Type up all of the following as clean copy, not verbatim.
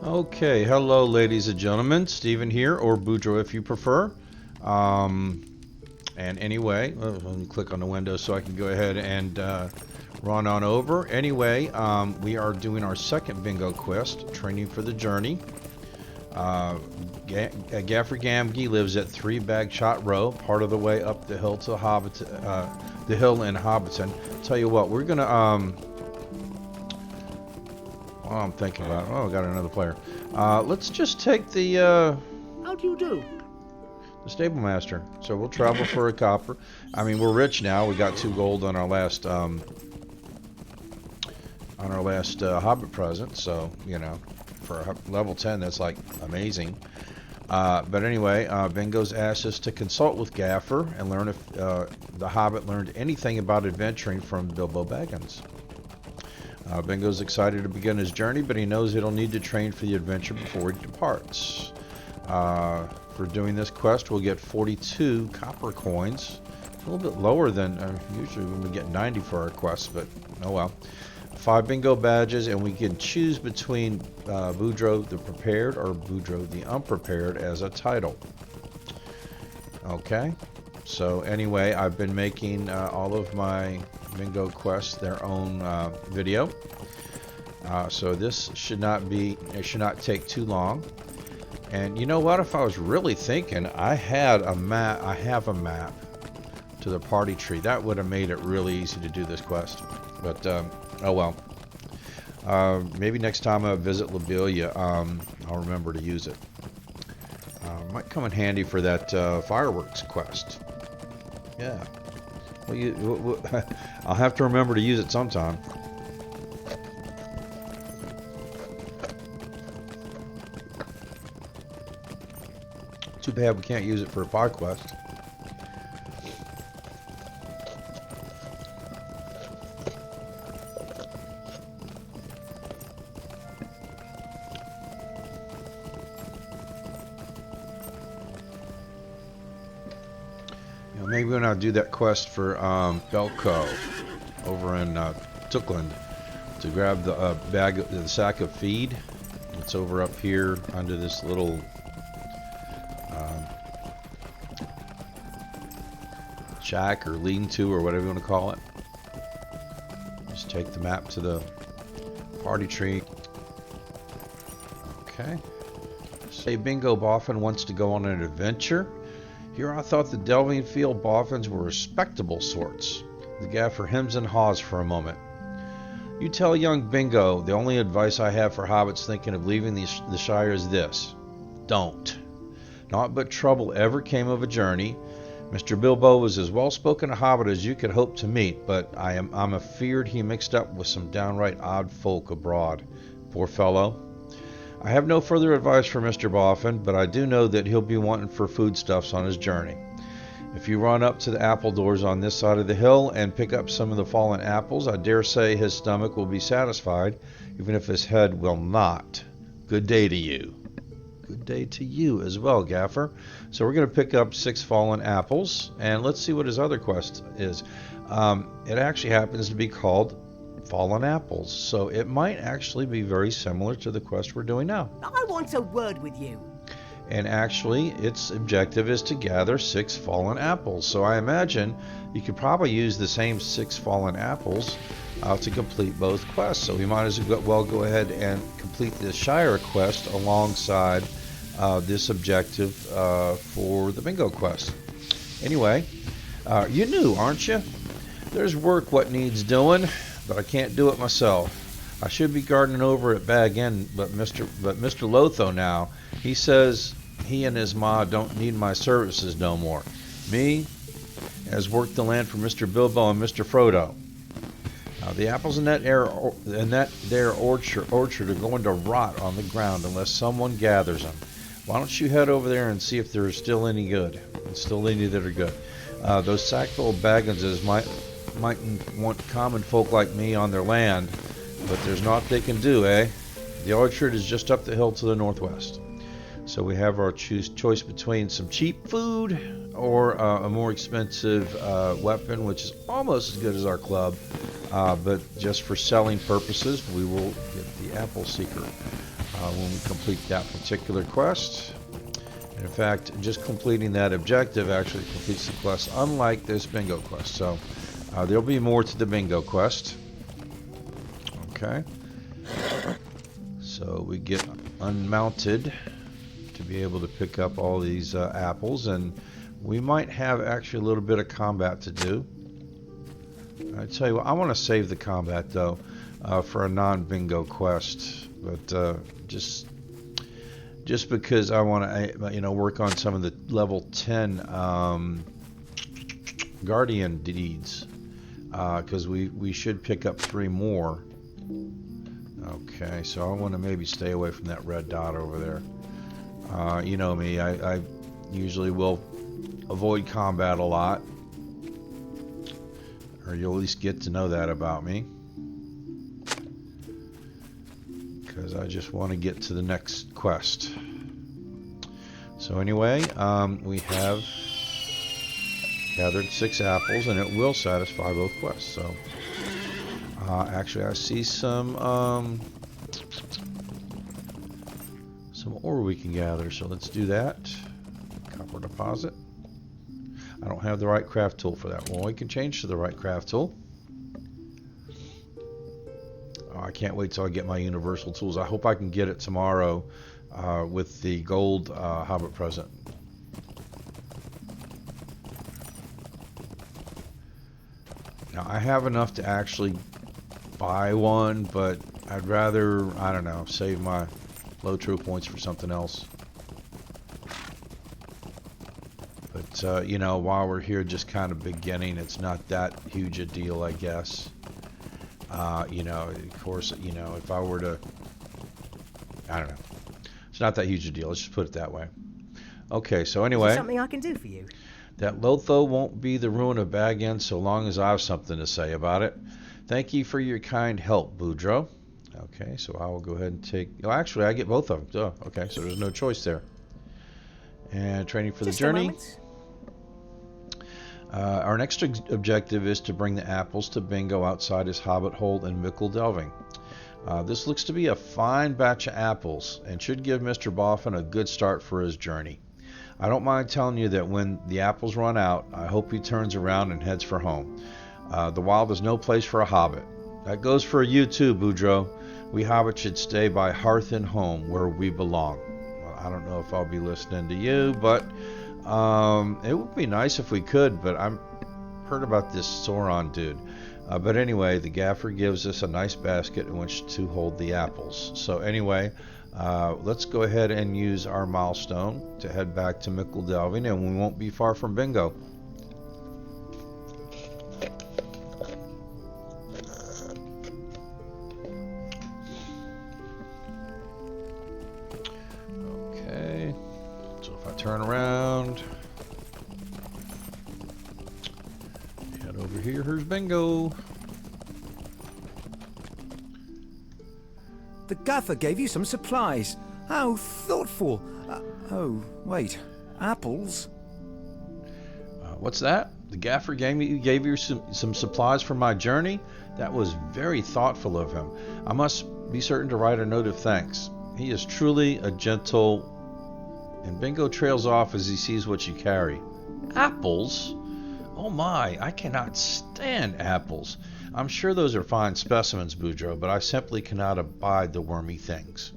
Okay, hello ladies and gentlemen, Stephen here, or Boudreaux if you prefer. Um, and anyway, let me click on the window so I can go ahead and run on over. Anyway, we are doing our second bingo quest, Training for the Journey. Gaffer Gamgee lives at 3 Bagshot Row, part of the way up the hill to the hill in Hobbiton. Tell you what, we're gonna I'm thinking about it. Oh, I got another player. Let's just take How do you do? the stable master. So we'll travel for a copper. I mean, we're rich now. We got 2 gold on our last hobbit present. So for a level 10, that's like amazing. But anyway, Bingo's asked us to consult with Gaffer and learn if the hobbit learned anything about adventuring from Bilbo Baggins. Bingo's excited to begin his journey, but he knows he'll need to train for the adventure before he departs. For doing this quest, we'll get 42 copper coins. It's a little bit lower than usually when we get 90 for our quests, but oh well. 5 bingo badges, and we can choose between Boudreaux the Prepared or Boudreaux the Unprepared as a title. Okay, so anyway, I've been making all of my bingo quests their own video. So this should not take too long. And you know what? If I was really thinking, I have a map to the party tree. That would have made it really easy to do this quest. But oh well. Maybe next time I visit Lobelia, I'll remember to use it. Might come in handy for that fireworks quest. Yeah. Well, I'll have to remember to use it sometime. Too bad we can't use it for a fire quest. Maybe when I do that quest for Belko over in Tookland to grab the sack of feed. It's over up here under this little shack or lean-to or whatever you want to call it. Just take the map to the party tree. Okay. Say Bingo Boffin wants to go on an adventure. Here I thought the delving field boffins were respectable sorts. The gaffer hems and haws for a moment. You tell young Bingo the only advice I have for hobbits thinking of leaving the Shire is this. Don't. Naught but trouble ever came of a journey. Mr. Bilbo was as well-spoken a hobbit as you could hope to meet, but I'm afeard he mixed up with some downright odd folk abroad. Poor fellow. I have no further advice for Mr. Boffin, but I do know that he'll be wanting for foodstuffs on his journey. If you run up to the apple doors on this side of the hill and pick up some of the fallen apples, I dare say his stomach will be satisfied, even if his head will not. Good day to you. Good day to you as well, Gaffer. So we're going to pick up 6 fallen apples, and let's see what his other quest is. It actually happens to be called Fallen Apples, so it might actually be very similar to the quest we're doing now. I want a word with you. And actually, its objective is to gather 6 fallen apples. So I imagine you could probably use the same 6 fallen apples to complete both quests. So we might as well go ahead and complete the Shire quest alongside this objective for the bingo quest. Anyway, you new, aren't you? There's work what needs doing, but I can't do it myself. I should be gardening over at Bag End, but Mr. Lotho now, he says he and his ma don't need my services no more. Me has worked the land for Mr. Bilbo and Mr. Frodo. The apples in that there orchard are going to rot on the ground unless someone gathers them. Why don't you head over there and see if there's still any good? Still any that are good. Those sackful of Bagginses might want common folk like me on their land, but there's naught they can do, eh? The orchard is just up the hill to the northwest. So we have our choice between some cheap food or a more expensive weapon, which is almost as good as our club, but just for selling purposes, we will get the Apple Seeker. when we complete that particular quest. And in fact, just completing that objective actually completes the quest, unlike this bingo quest. So there'll be more to the bingo quest. Okay. So we get unmounted to be able to pick up all these apples, and we might have actually a little bit of combat to do. I tell you what, I want to save the combat though for a non-bingo quest, but just because I want to work on some of the level 10 guardian deeds, because we should pick up 3 more. Okay, so I want to maybe stay away from that red dot over there. You know me, I usually will avoid combat a lot, or you'll at least get to know that about me, because I just want to get to the next quest. So anyway, we have gathered 6 apples, and it will satisfy both quests. So actually, I see some ore we can gather, so let's do that. Copper deposit. I don't have the right craft tool for that. Well, we can change to the right craft tool. Oh, I can't wait till I get my universal tools. I hope I can get it tomorrow with the gold hobbit present. Now, I have enough to actually buy one, but I'd rather, I don't know, save my LOTRO points for something else. But, you know, while we're here just kind of beginning, it's not that huge a deal, I guess. You know, of course, you know, if I were to, I don't know. It's not that huge a deal. Let's just put it that way. Okay, so anyway. Is there something I can do for you? That LOTRO won't be the ruin of Bag End so long as I have something to say about it. Thank you for your kind help, Boudreaux. Okay, so I will go ahead and take... Oh, actually, I get both of them. Oh, okay, so there's no choice there. And training for the journey. Our next objective is to bring the apples to Bingo outside his hobbit hole in Mickle Delving. This looks to be a fine batch of apples and should give Mr. Boffin a good start for his journey. I don't mind telling you that when the apples run out, I hope he turns around and heads for home. The wild is no place for a hobbit. That goes for you too, Boudreaux. We hobbits should stay by hearth and home where we belong. Well, I don't know if I'll be listening to you, but it would be nice if we could, but I've heard about this Sauron dude. But anyway, the gaffer gives us a nice basket in which to hold the apples. So anyway, let's go ahead and use our milestone to head back to Mickle Delving, and we won't be far from Bingo. Okay, so if I turn around, head over here, here's Bingo. The gaffer gave you some supplies. How thoughtful. Oh, wait. Apples? What's that? The gaffer gave you some supplies for my journey? That was very thoughtful of him. I must be certain to write a note of thanks. He is truly a gentle... And Bingo trails off as he sees what you carry. Apples? Oh my, I cannot stand apples. I'm sure those are fine specimens, Boudreaux, but I simply cannot abide the wormy things.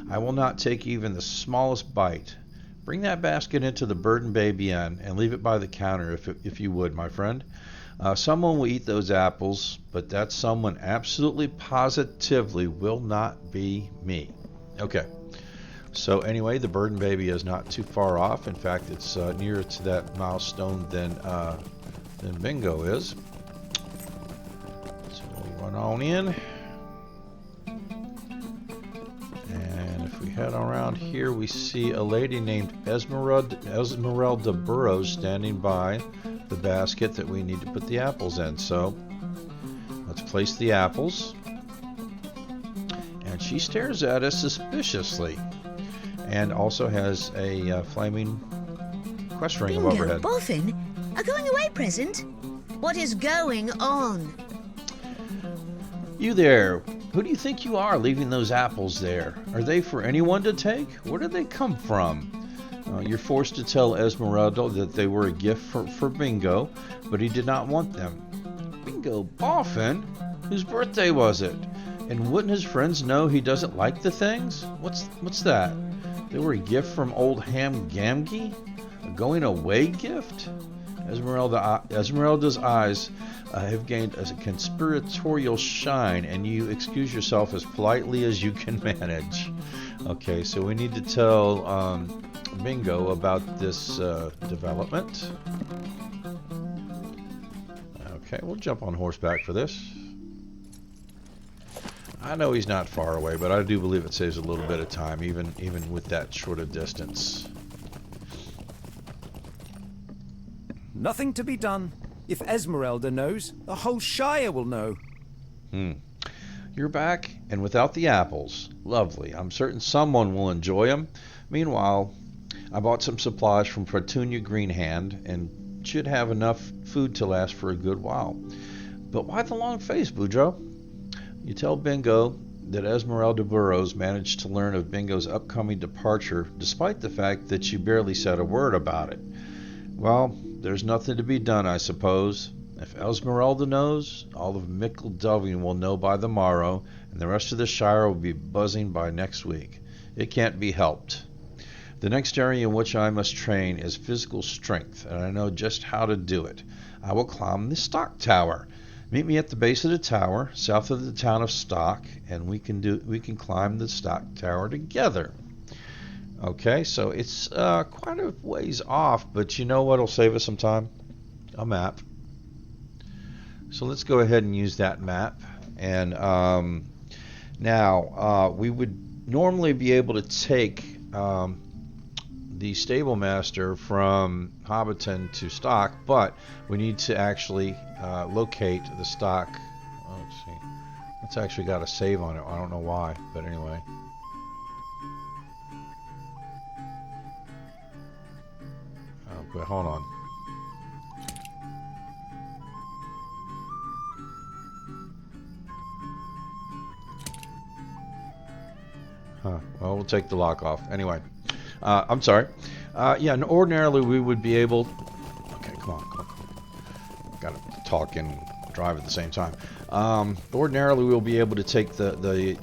I will not take even the smallest bite. Bring that basket into the Burden Baby Inn and leave it by the counter if you would, my friend. Someone will eat those apples, but that someone absolutely positively will not be me. Okay. So anyway, the Burden Baby is not too far off. In fact, it's nearer to that milestone than Bingo is. So we run on in. And if we head around here, we see a lady named Esmeralda Burrows standing by the basket that we need to put the apples in. So let's place the apples. And she stares at us suspiciously. And also has a flaming quest ring above her head. Boffin, a going away present? What is going on? You there, who do you think you are leaving those apples there? Are they for anyone to take? Where did they come from? You're forced to tell Esmeralda that they were a gift for Bingo, but he did not want them. Bingo Boffin? Whose birthday was it? And wouldn't his friends know he doesn't like the things? What's that? They were a gift from old Gamgee? A going away gift? Esmeralda's eyes have gained a conspiratorial shine, and you excuse yourself as politely as you can manage. Okay, so we need to tell Bingo about this development. Okay, we'll jump on horseback for this. I know he's not far away, but I do believe it saves a little bit of time, even with that short of distance. Nothing to be done. If Esmeralda knows, the whole Shire will know. You're back, and without the apples. Lovely. I'm certain someone will enjoy them. Meanwhile, I bought some supplies from Petunia Greenhand, and should have enough food to last for a good while. But why the long face, Boudreaux? You tell Bingo that Esmeralda Burrows managed to learn of Bingo's upcoming departure, despite the fact that she barely said a word about it. Well, there's nothing to be done, I suppose. If Esmeralda knows, all of Mickle Delving will know by the morrow, and the rest of the Shire will be buzzing by next week. It can't be helped. The next area in which I must train is physical strength, and I know just how to do it. I will climb the Stock Tower. Meet me at the base of the tower, south of the town of Stock, and we can climb the Stock Tower together. Okay, so it's quite a ways off, but you know what'll save us some time? A map. So let's go ahead and use that map. And now we would normally be able to take the stable master from Hobbiton to Stock, but we need to actually locate the Stock. Oh, let's see. It's actually got a save on it. I don't know why, but anyway. Oh, but hold on. Well, we'll take the lock off. Anyway, I'm sorry. Yeah, and ordinarily we would be able... Okay, come on. Got to talk and drive at the same time. Ordinarily we'll be able to take the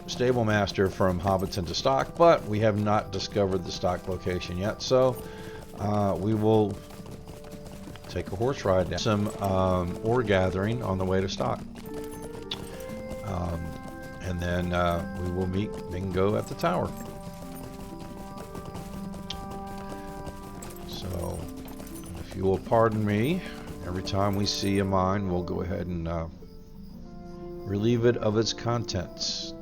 stable master from Hobbiton to Stock, but we have not discovered the Stock location yet, so we will take a horse ride down. Some ore gathering on the way to Stock. And then we will meet Bingo at the tower. So, if you will pardon me, every time we see a mine, we'll go ahead and relieve it of its contents.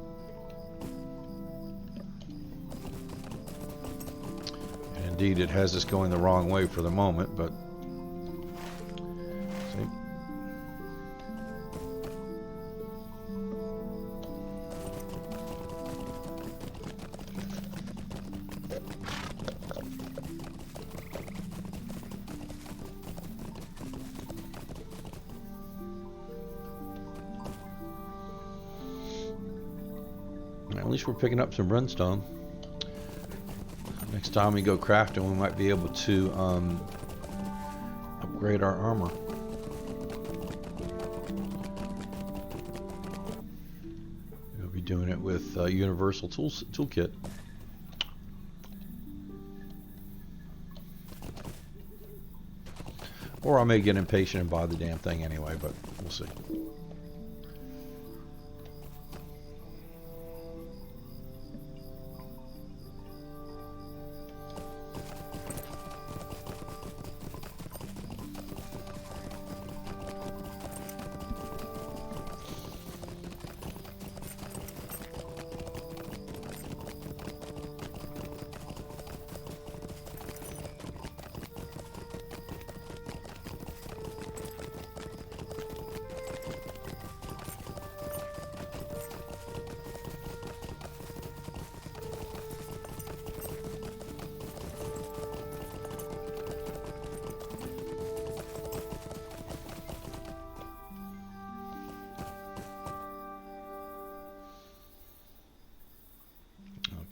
And indeed, it has us going the wrong way for the moment, but see. At least we're picking up some brimstone. Next time we go crafting, we might be able to upgrade our armor. We'll be doing it with Universal Toolkit. Or I may get impatient and buy the damn thing anyway, but we'll see.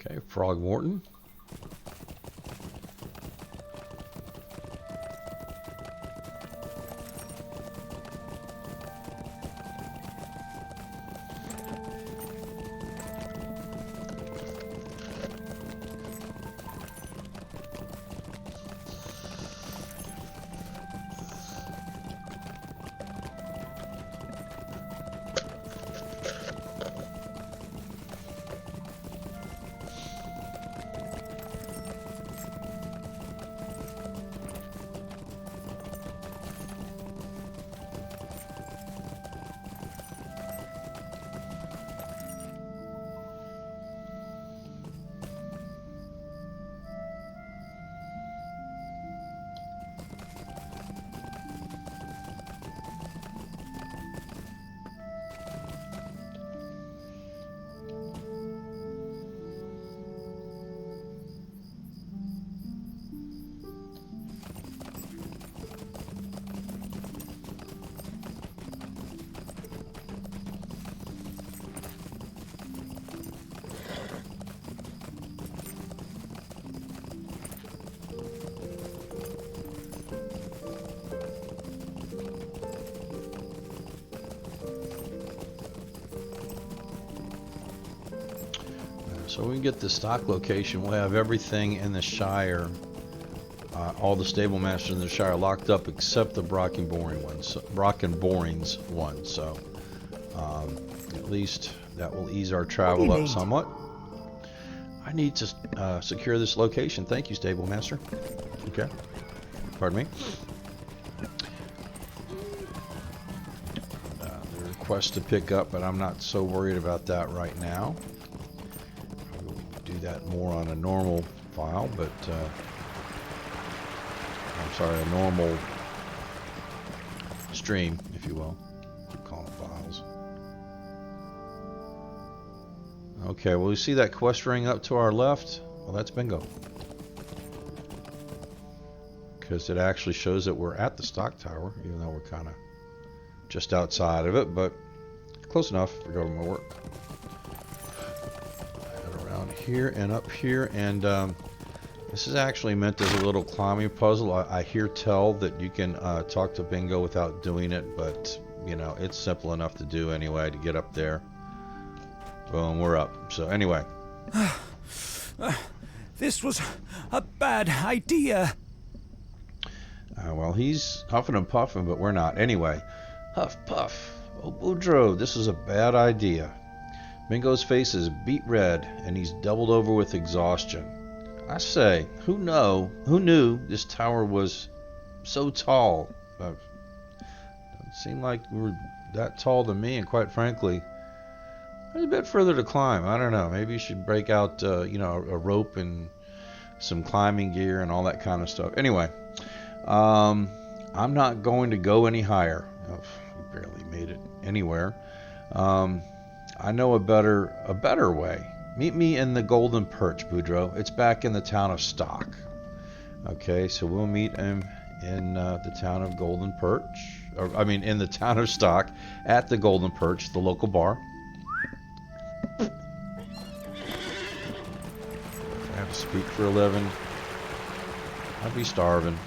Okay, Frog Morton. So we can get the stock location. We'll have everything in the Shire, all the stable masters in the Shire locked up except the Brockenborings one. So at least that will ease our travel up somewhat. I need to secure this location. Thank you, stable master. Okay. Pardon me. The request to pick up, but I'm not so worried about that right now. That more on a normal file, but I'm sorry, a normal stream, if you will. Call them files. Okay, well, you see that quest ring up to our left? Well, that's bingo. Because it actually shows that we're at the stock tower, even though we're kind of just outside of it, but close enough for government work. Here and up here, and this is actually meant as a little climbing puzzle. I hear tell that you can talk to Bingo without doing it, but you know, it's simple enough to do anyway to get up there. Boom, we're up. So anyway, this was a bad idea. Well, he's huffing and puffing, but we're not. Anyway, huff puff. Oh, Boudreaux, this is a bad idea. Bingo's face is beet red, and he's doubled over with exhaustion. I say, who knew this tower was so tall? Doesn't seem like we were that tall to me, and quite frankly, there's a bit further to climb. I don't know. Maybe you should break out, you know, a rope and some climbing gear and all that kind of stuff. Anyway, I'm not going to go any higher. Oh, we barely made it anywhere. I know a better way. Meet me in the Golden Perch, Boudreaux. It's back in the town of Stock. Okay, so we'll meet him in the town of Golden Perch. In the town of Stock at the Golden Perch, the local bar. I have to speak for a living. I'd be starving.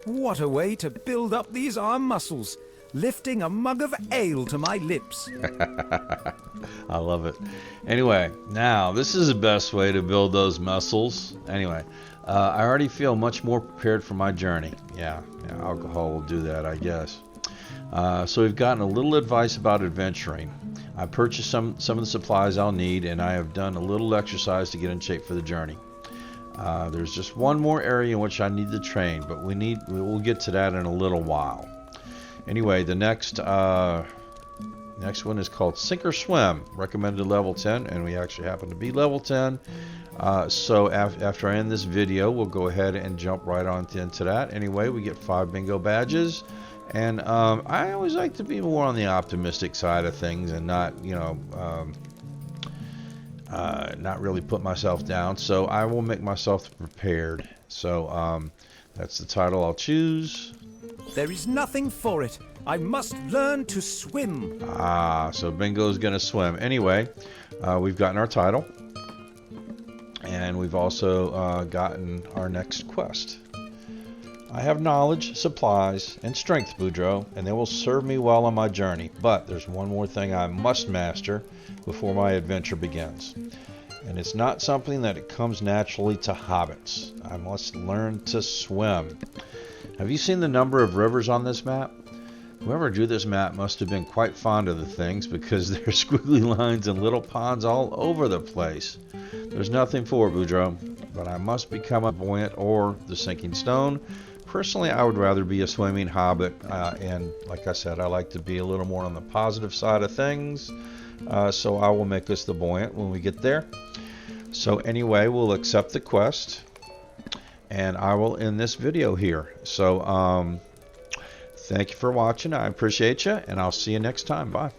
What a way to build up these arm muscles. Lifting a mug of ale to my lips. I love it. Anyway, now this is the best way to build those muscles. Anyway, I already feel much more prepared for my journey. Yeah, alcohol will do that, I guess. So we've gotten a little advice about adventuring. I purchased some of the supplies I'll need, and I have done a little exercise to get in shape for the journey. There's just one more area in which I need to train, but we'll get to that in a little while. Anyway, the next one is called Sink or Swim, recommended level 10, and we actually happen to be level 10. So after I end this video, we'll go ahead and jump right on into that. Anyway, we get 5 bingo badges, and I always like to be more on the optimistic side of things and not, not really put myself down. So I will make myself prepared. So That's the title I'll choose. There is nothing for it. I must learn to swim. Ah, so Bingo's gonna swim. Anyway, we've gotten our title. And we've also gotten our next quest. I have knowledge, supplies, and strength, Boudreaux, and they will serve me well on my journey. But there's one more thing I must master before my adventure begins. And it's not something that it comes naturally to hobbits. I must learn to swim. Have you seen the number of rivers on this map? Whoever drew this map must have been quite fond of the things, because there are squiggly lines and little ponds all over the place. There's nothing for it, Boudreaux, but I must become a buoyant or the sinking stone. Personally, I would rather be a swimming hobbit, and like I said, I like to be a little more on the positive side of things, so I will make us the buoyant when we get there. So anyway, we'll accept the quest, and I will end this video here. So thank you for watching. I appreciate you, and I'll see you next time. Bye.